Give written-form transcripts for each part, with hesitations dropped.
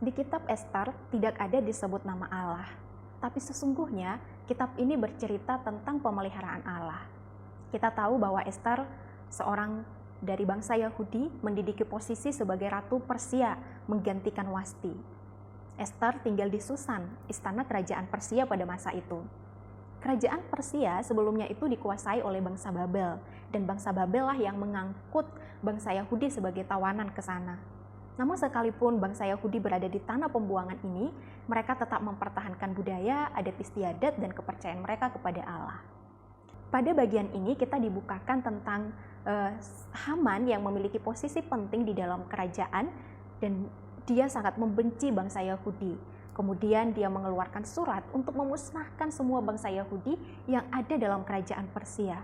Di kitab Ester tidak ada disebut nama Allah, tapi sesungguhnya kitab ini bercerita tentang pemeliharaan Allah. Kita tahu bahwa Ester, seorang dari bangsa Yahudi, mendidiki posisi sebagai ratu Persia menggantikan Wasti. Ester tinggal di Susan, istana kerajaan Persia pada masa itu. Kerajaan Persia sebelumnya itu dikuasai oleh bangsa Babel, dan bangsa Babel lah yang mengangkut bangsa Yahudi sebagai tawanan ke sana. Namun sekalipun bangsa Yahudi berada di tanah pembuangan ini, mereka tetap mempertahankan budaya, adat istiadat, dan kepercayaan mereka kepada Allah. Pada bagian ini kita dibukakan tentang Haman yang memiliki posisi penting di dalam kerajaan, dan dia sangat membenci bangsa Yahudi. Kemudian dia mengeluarkan surat untuk memusnahkan semua bangsa Yahudi yang ada dalam kerajaan Persia.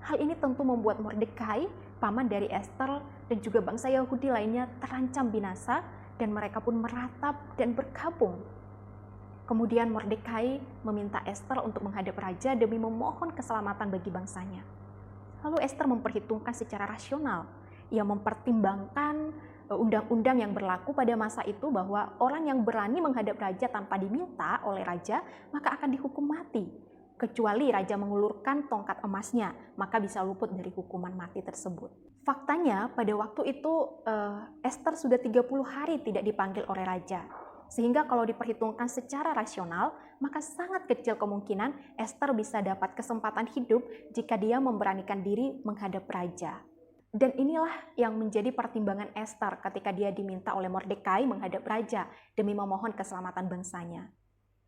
Hal ini tentu membuat Mordekai, paman dari Ester, dan juga bangsa Yahudi lainnya terancam binasa, dan mereka pun meratap dan berkabung. Kemudian Mordekai meminta Ester untuk menghadap raja demi memohon keselamatan bagi bangsanya. Lalu Ester memperhitungkan secara rasional. Ia mempertimbangkan undang-undang yang berlaku pada masa itu bahwa orang yang berani menghadap raja tanpa diminta oleh raja maka akan dihukum mati. Kecuali raja mengulurkan tongkat emasnya, maka bisa luput dari hukuman mati tersebut. Faktanya pada waktu itu Ester sudah 30 hari tidak dipanggil oleh raja. Sehingga kalau diperhitungkan secara rasional, maka sangat kecil kemungkinan Ester bisa dapat kesempatan hidup jika dia memberanikan diri menghadap raja. Dan inilah yang menjadi pertimbangan Ester ketika dia diminta oleh Mordekai menghadap raja demi memohon keselamatan bangsanya.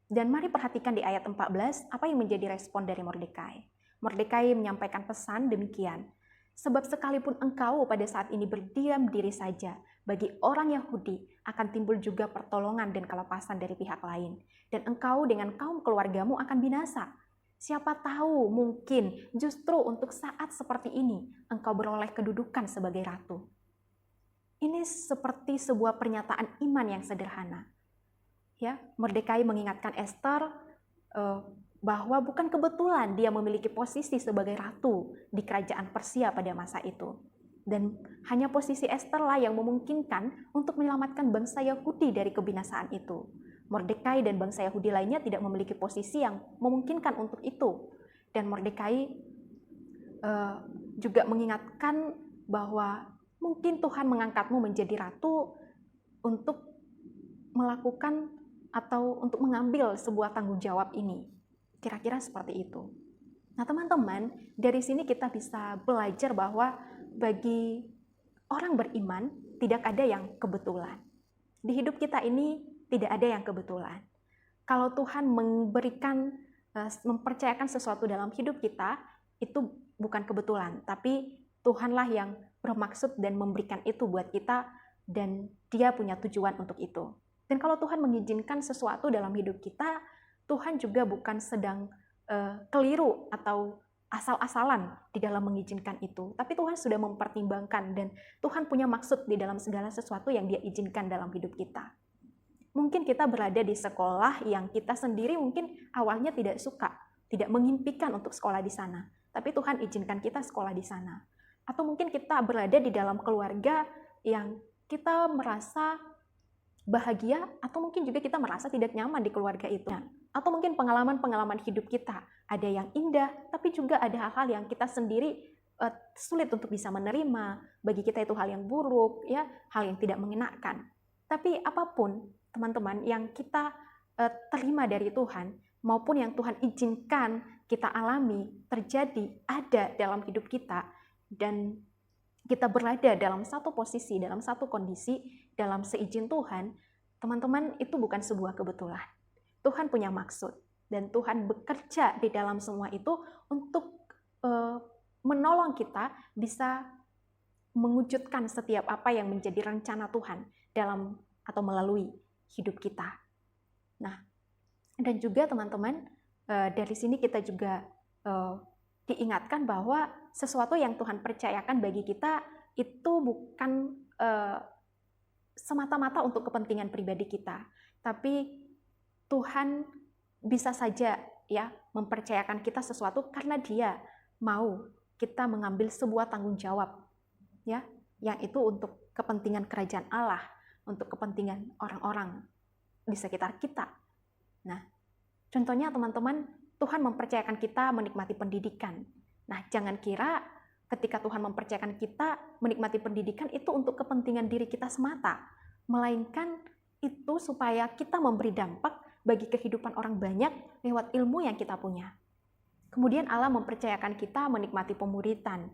Dan mari perhatikan di ayat 14 apa yang menjadi respon dari Mordekai. Mordekai menyampaikan pesan demikian. Sebab sekalipun engkau pada saat ini berdiam diri saja, bagi orang Yahudi akan timbul juga pertolongan dan kelepasan dari pihak lain. Dan engkau dengan kaum keluargamu akan binasa. Siapa tahu mungkin justru untuk saat seperti ini engkau beroleh kedudukan sebagai ratu. Ini seperti sebuah pernyataan iman yang sederhana. Ya, Mordekai mengingatkan Ester bahwa bukan kebetulan dia memiliki posisi sebagai ratu di kerajaan Persia pada masa itu. Dan hanya posisi Ester lah yang memungkinkan untuk menyelamatkan bangsa Yahudi dari kebinasaan itu. Mordekai dan bangsa Yahudi lainnya tidak memiliki posisi yang memungkinkan untuk itu. Dan Mordekai juga mengingatkan bahwa mungkin Tuhan mengangkatmu menjadi ratu untuk melakukan atau untuk mengambil sebuah tanggung jawab ini. Kira-kira seperti itu. Nah teman-teman, dari sini kita bisa belajar bahwa bagi orang beriman tidak ada yang kebetulan. Di hidup kita ini tidak ada yang kebetulan. Kalau Tuhan mempercayakan sesuatu dalam hidup kita, itu bukan kebetulan, tapi Tuhanlah yang bermaksud dan memberikan itu buat kita, dan Dia punya tujuan untuk itu. Dan kalau Tuhan mengizinkan sesuatu dalam hidup kita, Tuhan juga bukan sedang keliru atau asal-asalan di dalam mengizinkan itu. Tapi Tuhan sudah mempertimbangkan dan Tuhan punya maksud di dalam segala sesuatu yang Dia izinkan dalam hidup kita. Mungkin kita berada di sekolah yang kita sendiri mungkin awalnya tidak suka, tidak mengimpikan untuk sekolah di sana. Tapi Tuhan izinkan kita sekolah di sana. Atau mungkin kita berada di dalam keluarga yang kita merasa bahagia, atau mungkin juga kita merasa tidak nyaman di keluarga itu. Atau mungkin pengalaman-pengalaman hidup kita ada yang indah, tapi juga ada hal-hal yang kita sendiri sulit untuk bisa menerima. Bagi kita itu hal yang buruk, ya, hal yang tidak mengenakan. Tapi apapun, teman-teman, yang kita terima dari Tuhan, maupun yang Tuhan izinkan kita alami, terjadi, ada dalam hidup kita, dan kita berada dalam satu posisi, dalam satu kondisi, dalam seizin Tuhan, teman-teman, itu bukan sebuah kebetulan. Tuhan punya maksud, dan Tuhan bekerja di dalam semua itu untuk menolong kita bisa mewujudkan setiap apa yang menjadi rencana Tuhan dalam atau melalui hidup kita. Nah, dan juga teman-teman, dari sini kita juga diingatkan bahwa sesuatu yang Tuhan percayakan bagi kita itu bukan semata-mata untuk kepentingan pribadi kita, tapi Tuhan bisa saja ya mempercayakan kita sesuatu karena Dia mau kita mengambil sebuah tanggung jawab, ya, yang itu untuk kepentingan kerajaan Allah, untuk kepentingan orang-orang di sekitar kita. Nah, contohnya teman-teman, Tuhan mempercayakan kita menikmati pendidikan. Nah, jangan kira ketika Tuhan mempercayakan kita menikmati pendidikan itu untuk kepentingan diri kita semata, melainkan itu supaya kita memberi dampak bagi kehidupan orang banyak lewat ilmu yang kita punya. Kemudian Allah mempercayakan kita menikmati pemuritan,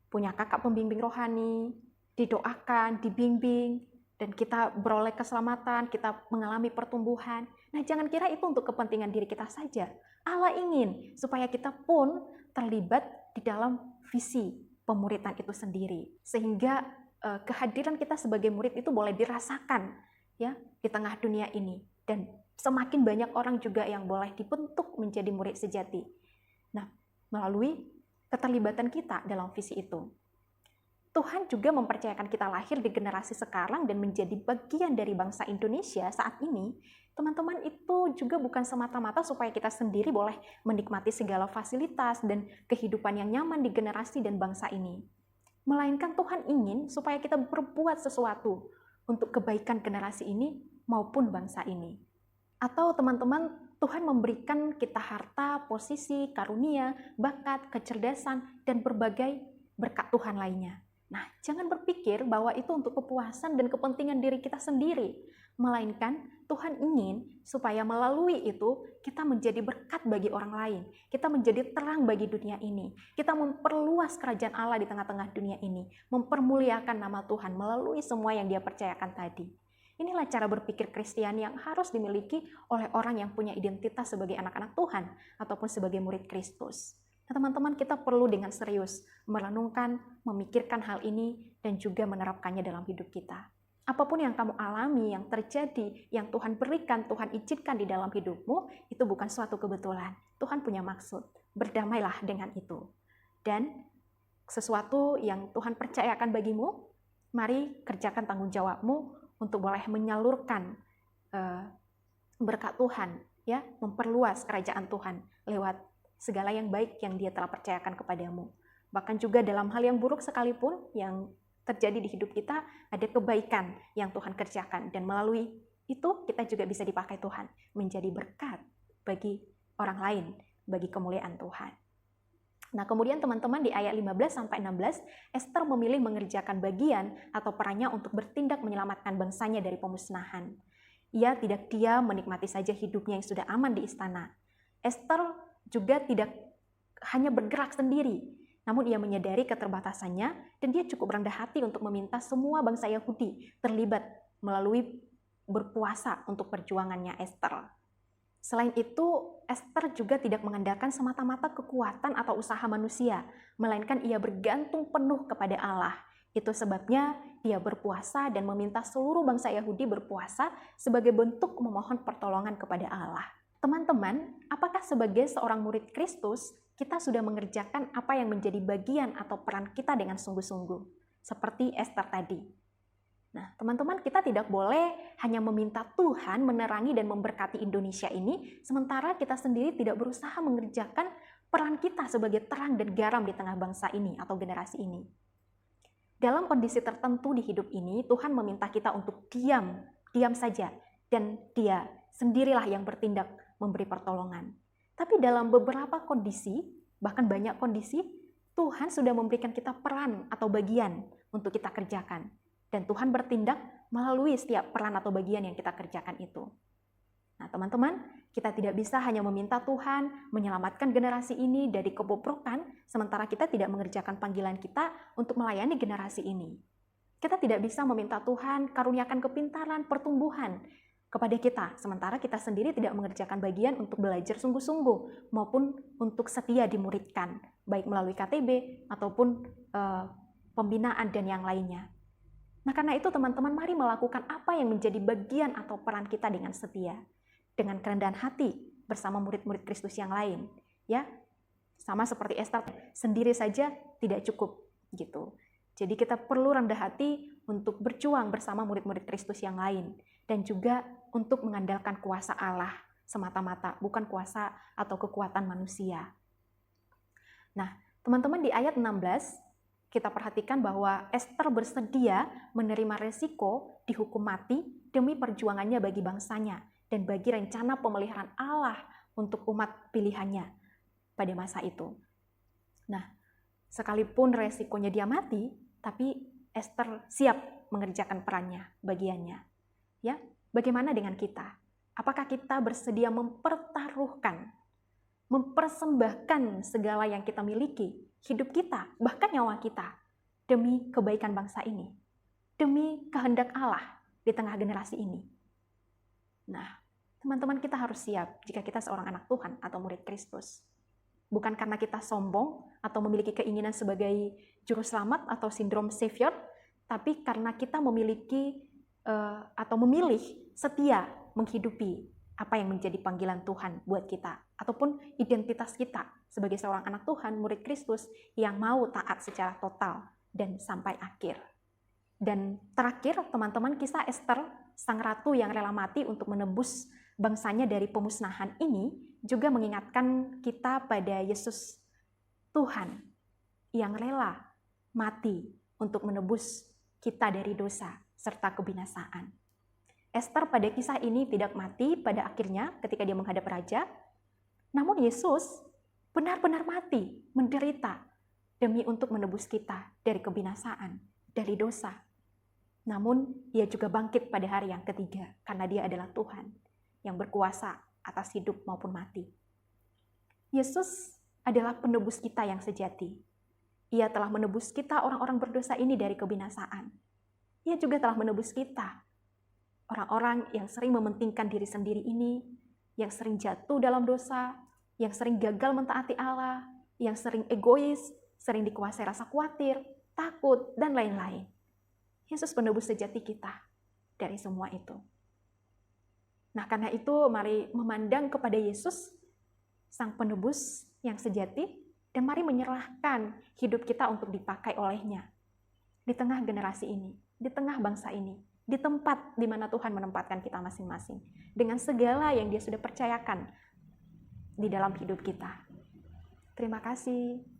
punya kakak pembimbing rohani, didoakan, dibimbing, dan kita beroleh keselamatan, kita mengalami pertumbuhan. Nah, jangan kira itu untuk kepentingan diri kita saja. Allah ingin supaya kita pun terlibat di dalam visi pemuritan itu sendiri, sehingga kehadiran kita sebagai murid itu boleh dirasakan ya di tengah dunia ini, dan semakin banyak orang juga yang boleh dibentuk menjadi murid sejati. Nah, melalui keterlibatan kita dalam visi itu, Tuhan juga mempercayakan kita lahir di generasi sekarang dan menjadi bagian dari bangsa Indonesia saat ini. Teman-teman, itu juga bukan semata-mata supaya kita sendiri boleh menikmati segala fasilitas dan kehidupan yang nyaman di generasi dan bangsa ini. Melainkan Tuhan ingin supaya kita berbuat sesuatu untuk kebaikan generasi ini maupun bangsa ini. Atau teman-teman, Tuhan memberikan kita harta, posisi, karunia, bakat, kecerdasan, dan berbagai berkat Tuhan lainnya. Nah, jangan berpikir bahwa itu untuk kepuasan dan kepentingan diri kita sendiri, melainkan Tuhan ingin supaya melalui itu kita menjadi berkat bagi orang lain, kita menjadi terang bagi dunia ini, kita memperluas kerajaan Allah di tengah-tengah dunia ini, mempermuliakan nama Tuhan melalui semua yang Dia percayakan tadi. Inilah cara berpikir Kristen yang harus dimiliki oleh orang yang punya identitas sebagai anak-anak Tuhan ataupun sebagai murid Kristus. Nah, teman-teman, kita perlu dengan serius merenungkan, memikirkan hal ini, dan juga menerapkannya dalam hidup kita. Apapun yang kamu alami, yang terjadi, yang Tuhan berikan, Tuhan izinkan di dalam hidupmu, itu bukan suatu kebetulan. Tuhan punya maksud. Berdamailah dengan itu. Dan sesuatu yang Tuhan percayakan bagimu, mari kerjakan tanggung jawabmu untuk boleh menyalurkan berkat Tuhan, ya, memperluas kerajaan Tuhan lewat segala yang baik yang Dia telah percayakan kepadamu. Bahkan juga dalam hal yang buruk sekalipun yang terjadi di hidup kita, ada kebaikan yang Tuhan kerjakan, dan melalui itu kita juga bisa dipakai Tuhan menjadi berkat bagi orang lain, bagi kemuliaan Tuhan. Nah, kemudian teman-teman di ayat 15-16, Ester memilih mengerjakan bagian atau perannya untuk bertindak menyelamatkan bangsanya dari pemusnahan. Ia tidak diam menikmati saja hidupnya yang sudah aman di istana. Ester juga tidak hanya bergerak sendiri, namun ia menyadari keterbatasannya dan dia cukup rendah hati untuk meminta semua bangsa Yahudi terlibat melalui berpuasa untuk perjuangannya Ester. Selain itu, Ester juga tidak mengandalkan semata-mata kekuatan atau usaha manusia, melainkan ia bergantung penuh kepada Allah. Itu sebabnya dia berpuasa dan meminta seluruh bangsa Yahudi berpuasa sebagai bentuk memohon pertolongan kepada Allah. Teman-teman, apakah sebagai seorang murid Kristus, kita sudah mengerjakan apa yang menjadi bagian atau peran kita dengan sungguh-sungguh, seperti Ester tadi? Nah, teman-teman, kita tidak boleh hanya meminta Tuhan menerangi dan memberkati Indonesia ini, sementara kita sendiri tidak berusaha mengerjakan peran kita sebagai terang dan garam di tengah bangsa ini atau generasi ini. Dalam kondisi tertentu di hidup ini, Tuhan meminta kita untuk diam saja, dan Dia sendirilah yang bertindak memberi pertolongan. Tapi dalam beberapa kondisi, bahkan banyak kondisi, Tuhan sudah memberikan kita peran atau bagian untuk kita kerjakan. Dan Tuhan bertindak melalui setiap peran atau bagian yang kita kerjakan itu. Nah, teman-teman, kita tidak bisa hanya meminta Tuhan menyelamatkan generasi ini dari kebobrokan, sementara kita tidak mengerjakan panggilan kita untuk melayani generasi ini. Kita tidak bisa meminta Tuhan karuniakan kepintaran, pertumbuhan kepada kita, sementara kita sendiri tidak mengerjakan bagian untuk belajar sungguh-sungguh maupun untuk setia dimuridkan, baik melalui KTB ataupun pembinaan dan yang lainnya. Nah, karena itu teman-teman, mari melakukan apa yang menjadi bagian atau peran kita dengan setia, dengan kerendahan hati bersama murid-murid Kristus yang lain, ya. Sama seperti Ester, sendiri saja tidak cukup gitu. Jadi kita perlu rendah hati untuk berjuang bersama murid-murid Kristus yang lain, dan juga untuk mengandalkan kuasa Allah semata-mata, bukan kuasa atau kekuatan manusia. Nah, teman-teman, di ayat 16 kita perhatikan bahwa Ester bersedia menerima resiko dihukum mati demi perjuangannya bagi bangsanya dan bagi rencana pemeliharaan Allah untuk umat pilihannya pada masa itu. Nah, sekalipun resikonya dia mati, tapi Ester siap mengerjakan perannya, bagiannya. Ya, bagaimana dengan kita? Apakah kita bersedia mempertaruhkan, mempersembahkan segala yang kita miliki, hidup kita, bahkan nyawa kita, demi kebaikan bangsa ini, demi kehendak Allah di tengah generasi ini? Nah, teman-teman, kita harus siap jika kita seorang anak Tuhan atau murid Kristus. Bukan karena kita sombong atau memiliki keinginan sebagai juru selamat atau sindrom savior, tapi karena kita memiliki atau memilih setia menghidupi apa yang menjadi panggilan Tuhan buat kita, ataupun identitas kita sebagai seorang anak Tuhan, murid Kristus yang mau taat secara total dan sampai akhir. Dan terakhir, teman-teman, kisah Ester, sang ratu yang rela mati untuk menebus bangsanya dari pemusnahan ini juga mengingatkan kita pada Yesus Tuhan yang rela mati untuk menebus kita dari dosa serta kebinasaan. Ester pada kisah ini tidak mati pada akhirnya ketika dia menghadap raja, namun Yesus benar-benar mati, menderita demi untuk menebus kita dari kebinasaan, dari dosa. Namun dia juga bangkit pada hari yang ketiga karena dia adalah Tuhan yang berkuasa atas hidup maupun mati. Yesus adalah penebus kita yang sejati. Ia telah menebus kita orang-orang berdosa ini dari kebinasaan. Ia juga telah menebus kita, orang-orang yang sering mementingkan diri sendiri ini, yang sering jatuh dalam dosa, yang sering gagal mentaati Allah, yang sering egois, sering dikuasai rasa khawatir, takut, dan lain-lain. Yesus penebus sejati kita dari semua itu. Nah, karena itu mari memandang kepada Yesus, sang penebus yang sejati, dan mari menyerahkan hidup kita untuk dipakai olehnya di tengah generasi ini, di tengah bangsa ini, di tempat di mana Tuhan menempatkan kita masing-masing, dengan segala yang Dia sudah percayakan di dalam hidup kita. Terima kasih.